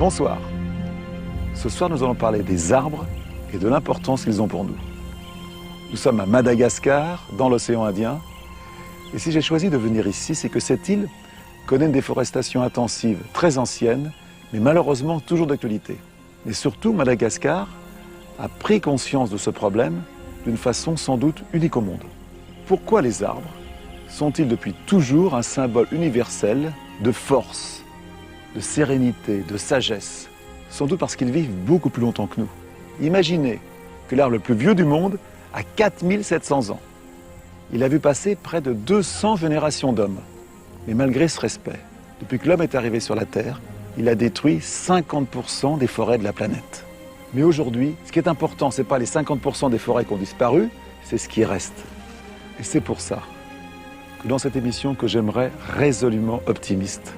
Bonsoir. Ce soir, nous allons parler des arbres et de l'importance qu'ils ont pour nous. Nous sommes à Madagascar, dans l'océan Indien. Et si j'ai choisi de venir ici, c'est que cette île connaît une déforestation intensive, très ancienne, mais malheureusement toujours d'actualité. Mais surtout, Madagascar a pris conscience de ce problème d'une façon sans doute unique au monde. Pourquoi les arbres sont-ils depuis toujours un symbole universel de force, de sérénité, de sagesse? Sans doute parce qu'ils vivent beaucoup plus longtemps que nous. Imaginez que l'arbre le plus vieux du monde a 4700 ans. Il a vu passer près de 200 générations d'hommes. Mais malgré ce respect, depuis que l'homme est arrivé sur la Terre, il a détruit 50% des forêts de la planète. Mais aujourd'hui, ce qui est important, ce n'est pas les 50% des forêts qui ont disparu, c'est ce qui reste. Et c'est pour ça que dans cette émission que j'aimerais résolument optimiste,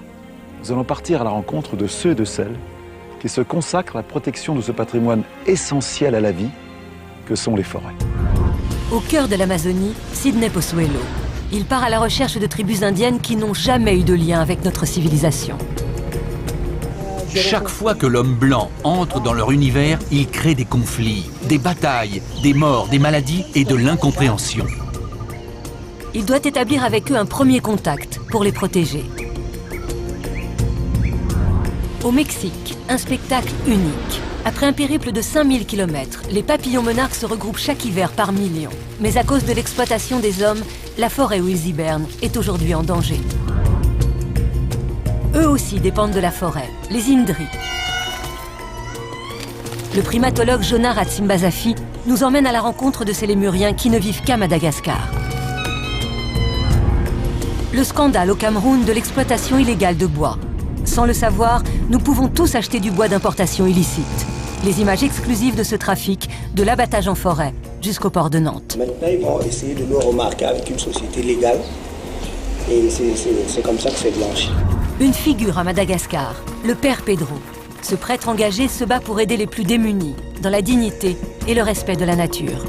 nous allons partir à la rencontre de ceux et de celles qui se consacrent à la protection de ce patrimoine essentiel à la vie que sont les forêts. Au cœur de l'Amazonie, Sidney Posuelo. Il part à la recherche de tribus indiennes qui n'ont jamais eu de lien avec notre civilisation. Chaque fois que l'homme blanc entre dans leur univers, il crée des conflits, des batailles, des morts, des maladies et de l'incompréhension. Il doit établir avec eux un premier contact pour les protéger. Au Mexique, un spectacle unique. Après un périple de 5000 km, les papillons monarques se regroupent chaque hiver par millions. Mais à cause de l'exploitation des hommes, la forêt où ils hibernent est aujourd'hui en danger. Eux aussi dépendent de la forêt, les Indris. Le primatologue Jonar Hatsimbazafi nous emmène à la rencontre de ces lémuriens qui ne vivent qu'à Madagascar. Le scandale au Cameroun de l'exploitation illégale de bois. Sans le savoir, nous pouvons tous acheter du bois d'importation illicite. Les images exclusives de ce trafic, de l'abattage en forêt, jusqu'au port de Nantes. Maintenant, ils vont essayer de nous remarquer avec une société légale. Et c'est comme ça que c'est blanchi. Une figure à Madagascar, le père Pedro. Ce prêtre engagé se bat pour aider les plus démunis, dans la dignité et le respect de la nature.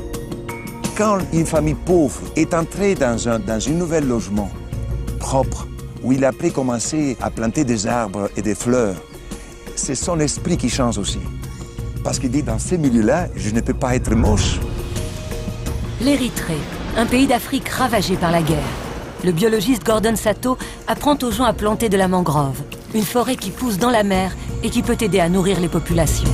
Quand une famille pauvre est entrée dans un nouvel logement propre, où il a pu commencer à planter des arbres et des fleurs, c'est son esprit qui change aussi. Parce qu'il dit, dans ces milieux-là, je ne peux pas être moche. L'Érythrée, un pays d'Afrique ravagé par la guerre. Le biologiste Gordon Sato apprend aux gens à planter de la mangrove, une forêt qui pousse dans la mer et qui peut aider à nourrir les populations.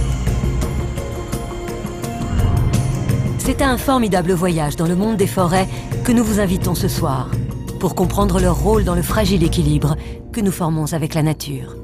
C'est un formidable voyage dans le monde des forêts que nous vous invitons ce soir, pour comprendre leur rôle dans le fragile équilibre que nous formons avec la nature.